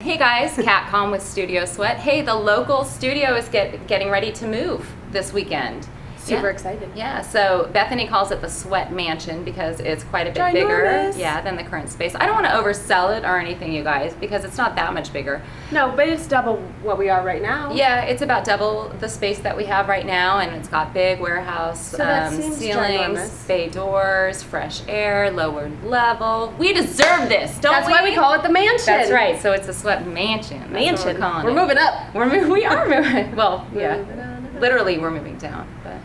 Hey guys, Kat Calm with Studio Sweat. Hey, the local studio is getting ready to move this weekend. Super excited. Yeah, so Bethany calls it the Sweat Mansion because it's quite a bit Ginormous. bigger than the current space. I don't want to oversell it or anything, you guys, because it's not that much bigger. No, but it's double what we are right now. Yeah, it's about double the space that we have right now, and it's got big warehouse So that seems ceilings, ginormous. bay doors, fresh air, lowered level. We deserve this, don't That's we? why we call it the mansion. That's right. So it's a Sweat Mansion. That's Mansion. What we're calling We're it. moving up. We are moving. Well, yeah. Moving on. Literally, we're moving down, but.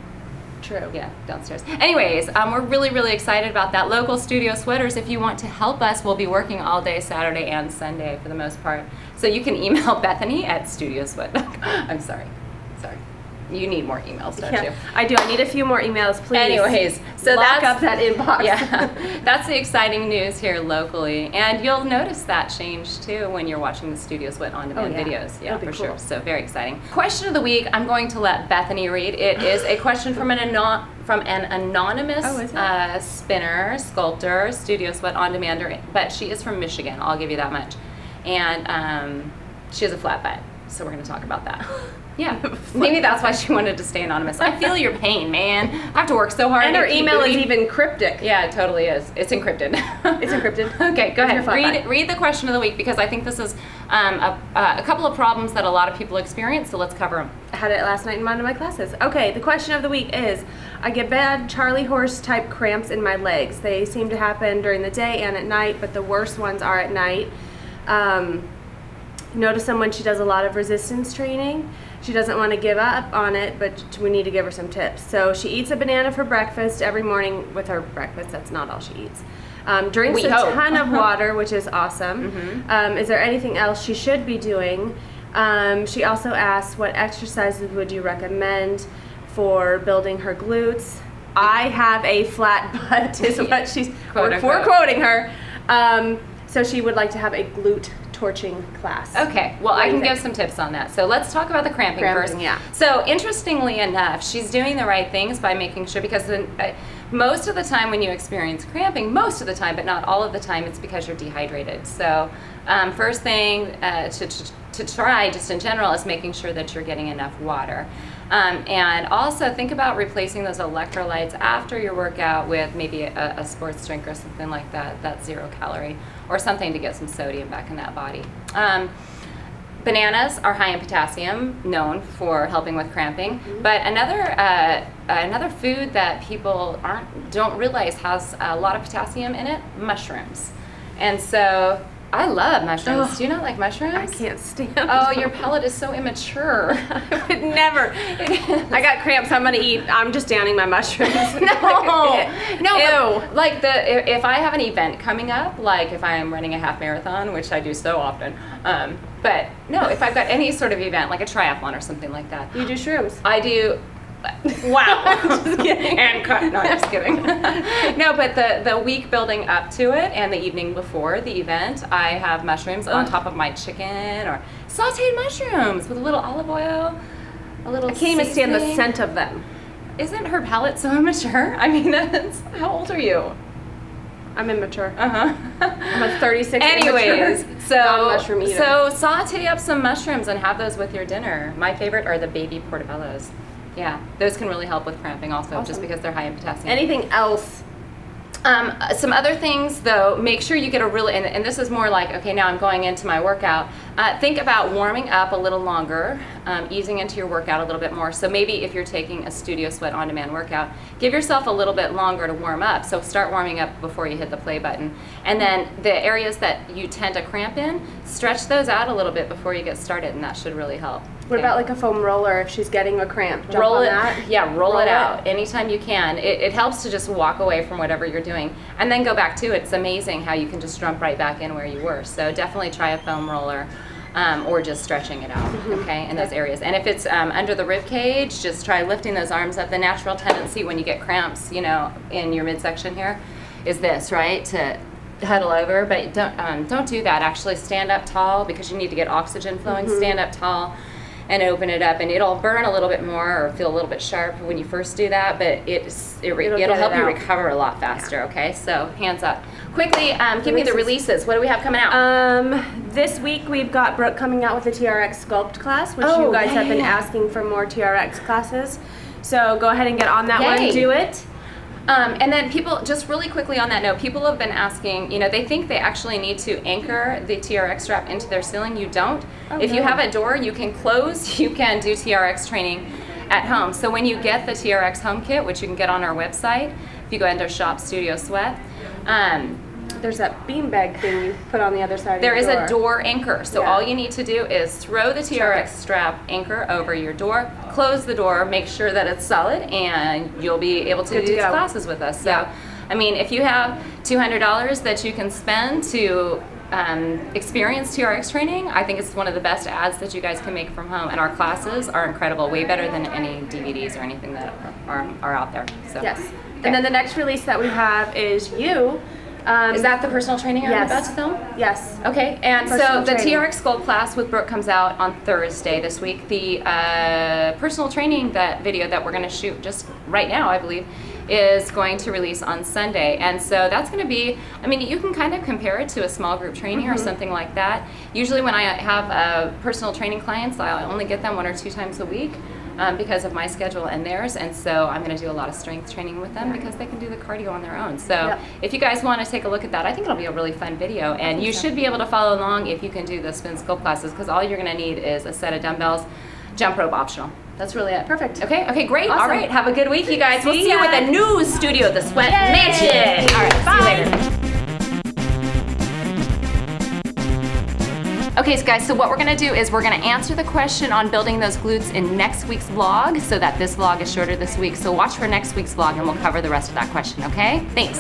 True. Yeah, downstairs. Anyways, we're really excited about that. Local studio sweaters, if you want to help us, we'll be working all day Saturday and Sunday for the most part. So you can email Bethany at StudioSWEAT. I'm sorry. You need more emails, don't you? I do. I need a few more emails, please. Anyways, so lock that's up that inbox. Yeah, that's the exciting news here locally, and you'll notice that change too when you're watching the Studio Sweat on Demand videos. Yeah, That'll for be cool. sure. So very exciting. Question of the week. I'm going to let Bethany read. It is a question from an anonymous spinner, sculptor, Studio Sweat on Demander, but she is from Michigan. I'll give you that much, and she has a flat butt. So we're going to talk about that. Yeah, maybe that's why she wanted to stay anonymous. I feel your pain, man. I have to work so hard. And to her keep email is moving. even cryptic. Yeah, it totally is. It's encrypted. It's encrypted. Okay, go Here's your ahead. flat butt. Read the question of the week because I think this is a couple of problems that a lot of people experience. So let's cover them. I had it last night in one of my classes. Okay, the question of the week is, I get bad Charlie horse type cramps in my legs. They seem to happen during the day and at night, but the worst ones are at night. Notice someone, she does a lot of resistance training. She doesn't want to give up on it, but we need to give her some tips. So she eats a banana for breakfast every morning with her breakfast. That's not all she eats. Drinks a ton of water, which is awesome. Is there anything else she should be doing? She also asks, what exercises would you recommend for building her glutes? I have a flat butt is what she's, we're quoting her. So she would like to have a glute torching class. Okay, well, I can give some tips on that. So let's talk about the cramping first. Yeah. So interestingly enough, she's doing the right things by making sure, because most of the time when you experience cramping, most of the time, but not all of the time, it's because you're dehydrated. So first thing to try, just in general, is making sure that you're getting enough water. And also think about replacing those electrolytes after your workout with maybe a sports drink or something like that, that's 0 calorie, or something to get some sodium back in that body. Bananas are high in potassium, known for helping with cramping. But another food that people don't realize has a lot of potassium in it, mushrooms. And so I love mushrooms. Do you not like mushrooms? I can't stand Oh, your palate is so immature. I would never. I got cramps. I'm gonna eat. I'm just downing my mushrooms. No. Like if I have an event coming up, like if I am running a half marathon, which I do so often, but no, if I've got any sort of event, like a triathlon or something like that, You do shrooms. I do. Wow. Just kidding. And cut. No, I'm just kidding. No, but the week building up to it and the evening before the event, I have mushrooms on top of my chicken, or sauteed mushrooms with a little olive oil, a little I can't even stand the seasoning. scent of them. Isn't her palate so immature? I mean, how old are you? I'm immature. Uh-huh. I'm a 36. Anyways, non-mushroom eater. so saute up some mushrooms and have those with your dinner. My favorite are the baby portobellos. Yeah, those can really help with cramping also, just because they're high in potassium. Anything else? Some other things, though, make sure you get a really, and this is more like, okay, now I'm going into my workout. Think about warming up a little longer, easing into your workout a little bit more. So maybe if you're taking a Studio Sweat On Demand workout, give yourself a little bit longer to warm up. So start warming up before you hit the play button. And then the areas that you tend to cramp in, stretch those out a little bit before you get started, and that should really help. What about like a foam roller if she's getting a cramp? Roll on it, that? yeah, roll it out anytime you can. It helps to just walk away from whatever you're doing and then go back to it. It's amazing how you can just jump right back in where you were. So definitely try a foam roller, or just stretching it out, okay, in those areas. And if it's under the rib cage, just try lifting those arms up. The natural tendency when you get cramps, you know, in your midsection here, is this, right? To huddle over, but don't do that. Actually stand up tall because you need to get oxygen flowing. Stand up tall. and open it up, and it'll burn a little bit more or feel a little bit sharp when you first do that, but it'll help you recover a lot faster, okay? So hands up. Quickly, give me the releases. What do we have coming out? This week we've got Brooke coming out with a TRX sculpt class, which you guys have been asking for more TRX classes. So go ahead and get on that one, do it. And then people, just really quickly on that note, people have been asking, you know, they think they actually need to anchor the TRX strap into their ceiling. You don't. If you have a door you can close, you can do TRX training at home. So when you get the TRX home kit, which you can get on our website, if you go into shop Studio Sweat, there's that beanbag thing you put on the other side of there your door. is a door anchor. So all you need to do is throw the TRX strap anchor over your door, close the door, make sure that it's solid, and you'll be able to do these classes with us. So, I mean, if you have $200 that you can spend to experience TRX training, I think it's one of the best ads that you guys can make from home. And our classes are incredible, way better than any DVDs or anything that are out there. So, yes. And then the next release that we have is you. Is that the personal training you're about to film? Yes. Okay, and so the TRX Sculpt class with Brooke comes out on Thursday this week. The personal training video that we're going to shoot just right now, I believe, is going to release on Sunday. And so that's going to be, I mean, you can kind of compare it to a small group training or something like that. Usually when I have personal training clients, I only get them 1 or 2 times a week. Because of my schedule and theirs, and so I'm going to do a lot of strength training with them because they can do the cardio on their own. So if you guys want to take a look at that, I think it'll be a really fun video, and you should be able to follow along if you can do the spin sculpt classes, because all you're going to need is a set of dumbbells, jump rope optional. That's really it. Perfect. Okay, great. Awesome. All right, have a good week, you guys. We'll see you with a new studio, the Sweat Mansion. All right, bye. See you later. Okay, so guys, so what we're gonna do is we're gonna answer the question on building those glutes in next week's vlog, so that this vlog is shorter this week. So watch for next week's vlog and we'll cover the rest of that question, okay? Thanks.